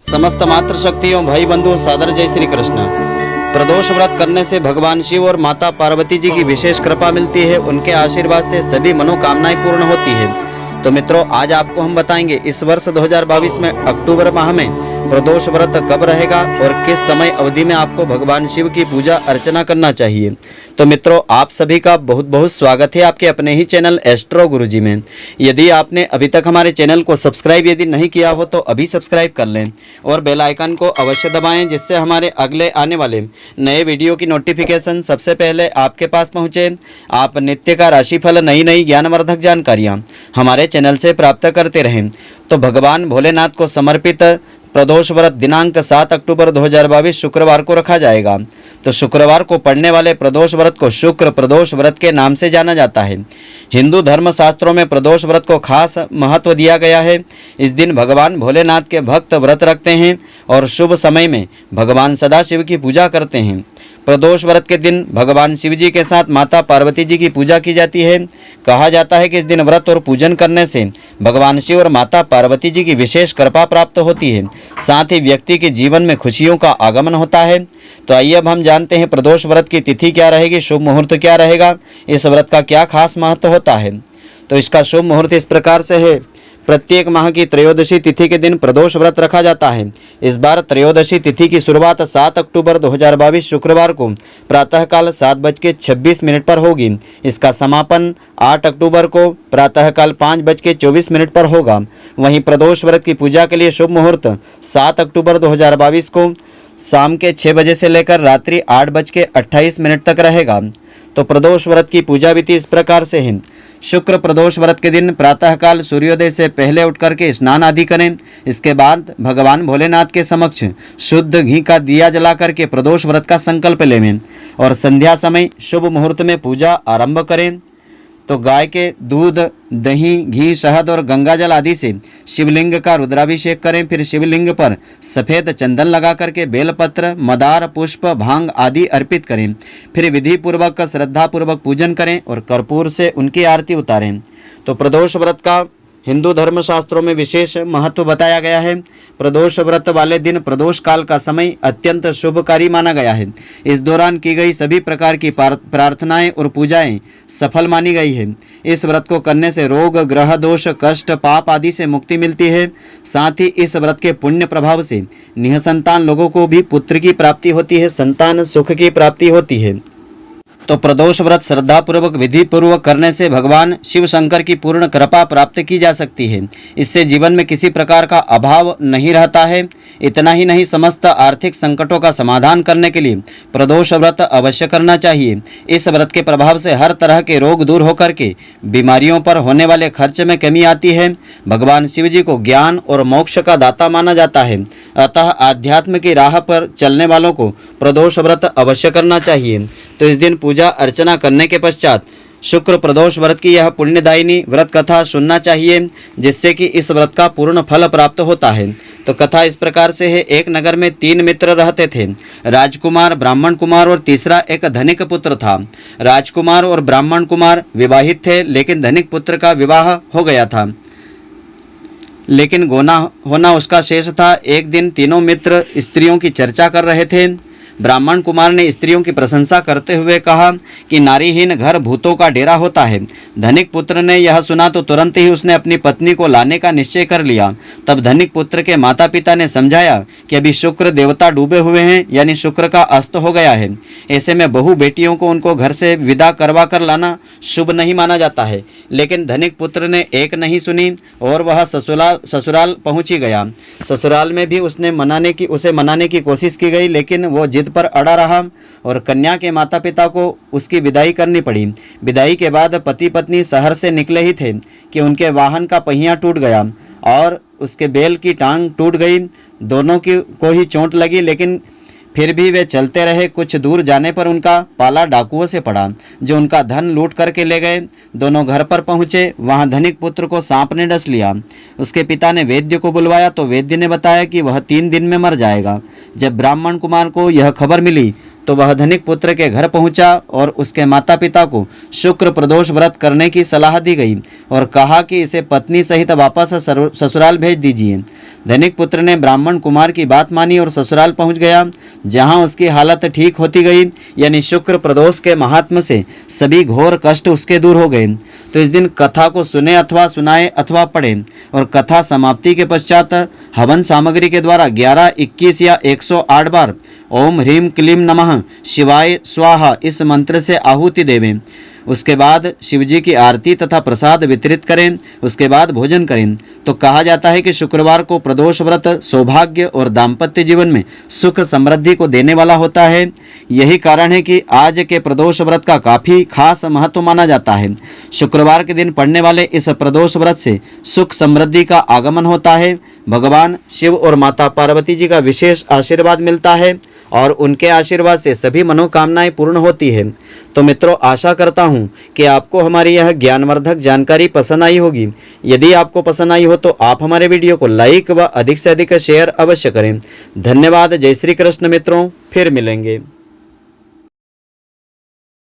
समस्त मातृ शक्तियों भाई बंधु सादर जय श्री कृष्ण। प्रदोष व्रत करने से भगवान शिव और माता पार्वती जी की विशेष कृपा मिलती है। उनके आशीर्वाद से सभी मनोकामनाएं पूर्ण होती है। तो मित्रों, आज आपको हम बताएंगे इस वर्ष 2022 में अक्टूबर माह में प्रदोष व्रत कब रहेगा और किस समय अवधि में आपको भगवान शिव की पूजा अर्चना करना चाहिए। तो मित्रों, आप सभी का बहुत बहुत स्वागत है आपके अपने ही चैनल एस्ट्रो गुरुजी में। यदि आपने अभी तक हमारे चैनल को सब्सक्राइब यदि नहीं किया हो तो अभी सब्सक्राइब कर लें और बेल आइकन को अवश्य दबाएं, जिससे हमारे अगले आने वाले नए वीडियो की नोटिफिकेशन सबसे पहले आपके पास पहुंचे। आप नित्य का राशिफल, नई नई ज्ञानवर्धक जानकारियाँ हमारे चैनल से प्राप्त करते रहें। तो भगवान भोलेनाथ को समर्पित प्रदोष व्रत दिनांक 7 अक्टूबर 2022 शुक्रवार को रखा जाएगा। तो शुक्रवार को पड़ने वाले प्रदोष व्रत को शुक्र प्रदोष व्रत के नाम से जाना जाता है। हिंदू धर्म शास्त्रों में प्रदोष व्रत को खास महत्व दिया गया है। इस दिन भगवान भोलेनाथ के भक्त व्रत रखते हैं और शुभ समय में भगवान सदाशिव की पूजा करते हैं। प्रदोष व्रत के दिन भगवान शिव जी के साथ माता पार्वती जी की पूजा की जाती है। कहा जाता है कि इस दिन व्रत और पूजन करने से भगवान शिव और माता पार्वती जी की विशेष कृपा प्राप्त होती है, साथ ही व्यक्ति के जीवन में खुशियों का आगमन होता है। तो आइए अब हम जानते हैं प्रदोष व्रत की तिथि क्या रहेगी, शुभ मुहूर्त क्या रहेगा, इस व्रत का क्या खास महत्व होता है। तो इसका शुभ मुहूर्त इस प्रकार से है। प्रत्येक माह की त्रयोदशी तिथि के दिन प्रदोष व्रत रखा जाता है। इस बार त्रयोदशी तिथि की शुरुआत 7 अक्टूबर 2022 शुक्रवार को प्रातःकाल 7:26 पर होगी। इसका समापन 8 अक्टूबर को प्रातःकाल 5:24 पर होगा। वहीं प्रदोष व्रत की पूजा के लिए शुभ मुहूर्त 7 अक्टूबर 2022 को शाम के 6 बजे से लेकर रात्रि 8:28 तक रहेगा। तो प्रदोष व्रत की पूजा विधि इस प्रकार से है। शुक्र प्रदोष व्रत के दिन प्रातःकाल सूर्योदय से पहले उठ करके स्नान आदि करें। इसके बाद भगवान भोलेनाथ के समक्ष शुद्ध घी का दिया जला करके प्रदोष व्रत का संकल्प लें और संध्या समय शुभ मुहूर्त में पूजा आरंभ करें। तो गाय के दूध, दही, घी, शहद और गंगाजल आदि से शिवलिंग का रुद्राभिषेक करें। फिर शिवलिंग पर सफ़ेद चंदन लगा करके बेलपत्र, मदार, पुष्प, भांग आदि अर्पित करें। फिर विधि पूर्वक श्रद्धापूर्वक पूजन करें और कर्पूर से उनकी आरती उतारें। तो प्रदोष व्रत का हिंदू धर्म शास्त्रों में विशेष महत्व बताया गया है। प्रदोष व्रत वाले दिन प्रदोष काल का समय अत्यंत शुभकारी माना गया है। इस दौरान की गई सभी प्रकार की प्रार्थनाएं और पूजाएं सफल मानी गई है। इस व्रत को करने से रोग, ग्रह दोष, कष्ट, पाप आदि से मुक्ति मिलती है। साथ ही इस व्रत के पुण्य प्रभाव से निःसंतान लोगों को भी पुत्र की प्राप्ति होती है, संतान सुख की प्राप्ति होती है। तो प्रदोष व्रत श्रद्धापूर्वक विधि पूर्वक करने से भगवान शिव शंकर की पूर्ण कृपा प्राप्त की जा सकती है। इससे जीवन में किसी प्रकार का अभाव नहीं रहता है। इतना ही नहीं, समस्त आर्थिक संकटों का समाधान करने के लिए प्रदोष व्रत अवश्य करना चाहिए। इस व्रत के प्रभाव से हर तरह के रोग दूर होकर के बीमारियों पर होने वाले खर्च में कमी आती है। भगवान शिव जी को ज्ञान और मोक्ष का दाता माना जाता है। अतः आध्यात्म की राह पर चलने वालों को प्रदोष व्रत अवश्य करना चाहिए। तो इस दिन पूजा अर्चना करने के पश्चात शुक्र प्रदोष व्रत की यह पुण्यदायिनी व्रत कथा सुनना चाहिए, जिससे कि इस व्रत का पूर्ण फल प्राप्त होता है। तो कथा इस प्रकार से है। एक नगर में 3 मित्र रहते थे, राजकुमार, ब्राह्मण कुमार और तीसरा एक धनिक पुत्र था। राजकुमार और ब्राह्मण कुमार विवाहित थे, लेकिन धनिक पुत्र का विवाह हो गया था, लेकिन गोना होना उसका शेष था। एक दिन तीनों मित्र स्त्रियों की चर्चा कर रहे थे। ब्राह्मण कुमार ने स्त्रियों की प्रशंसा करते हुए कहा कि नारीहीन घर भूतों का डेरा होता है। धनिक पुत्र ने यह सुना तो तुरंत ही उसने अपनी पत्नी को लाने का निश्चय कर लिया। तब धनिक पुत्र के माता पिता ने समझाया कि अभी शुक्र देवता डूबे हुए हैं, यानी शुक्र का अस्त हो गया है। ऐसे में बहू बेटियों को उनको घर से विदा करवा कर लाना शुभ नहीं माना जाता है। लेकिन धनिक पुत्र ने एक नहीं सुनी और वह ससुराल पहुँच ही गया। ससुराल में भी उसे मनाने की कोशिश की गई, लेकिन वो जिद पर अड़ा रहा और कन्या के माता पिता को उसकी विदाई करनी पड़ी। विदाई के बाद पति पत्नी शहर से निकले ही थे कि उनके वाहन का पहिया टूट गया और उसके बैल की टांग टूट गई। दोनों को ही चोट लगी, लेकिन फिर भी वे चलते रहे। कुछ दूर जाने पर उनका पाला डाकुओं से पड़ा, जो उनका धन लूट करके ले गए। दोनों घर पर पहुंचे, वहां धनिक पुत्र को सांप ने डस लिया। उसके पिता ने वैद्य को बुलवाया तो वैद्य ने बताया कि वह 3 दिन में मर जाएगा। जब ब्राह्मण कुमार को यह खबर मिली तो वह धनिक पुत्र के घर पहुंचा और उसके माता पिता को शुक्र प्रदोष व्रत करने की सलाह दी गई और कहा कि इसे पत्नी सहित वापस ससुराल भेज दीजिए। धनिक पुत्र ने ब्राह्मण कुमार की बात मानी और ससुराल पहुंच गया, जहां उसकी हालत ठीक होती गई, यानी शुक्र प्रदोष के महात्म्य से सभी घोर कष्ट उसके दूर हो गए। तो इस दिन कथा को सुने अथवा सुनाए अथवा पढ़े और कथा समाप्ति के पश्चात हवन सामग्री के द्वारा 11, 21 या 108 बार ओम ह्रीम क्लीम नमः शिवाय स्वाहा इस मंत्र से आहुति देवें। उसके बाद शिवजी की आरती तथा प्रसाद वितरित करें, उसके बाद भोजन करें। तो कहा जाता है कि शुक्रवार को प्रदोष व्रत सौभाग्य और दाम्पत्य जीवन में सुख समृद्धि को देने वाला होता है। यही कारण है कि आज के प्रदोष व्रत का काफ़ी खास महत्व माना जाता है। शुक्रवार के दिन पढ़ने वाले इस प्रदोष व्रत से सुख समृद्धि का आगमन होता है, भगवान शिव और माता पार्वती जी का विशेष आशीर्वाद मिलता है और उनके आशीर्वाद से सभी मनोकामनाएं पूर्ण होती है। तो मित्रों, आशा करता हूं कि आपको हमारी यह ज्ञानवर्धक जानकारी पसंद आई होगी। यदि आपको पसंद आई हो तो आप हमारे वीडियो को लाइक व अधिक से अधिक शेयर अवश्य करें। धन्यवाद। जय श्री कृष्ण मित्रों, फिर मिलेंगे।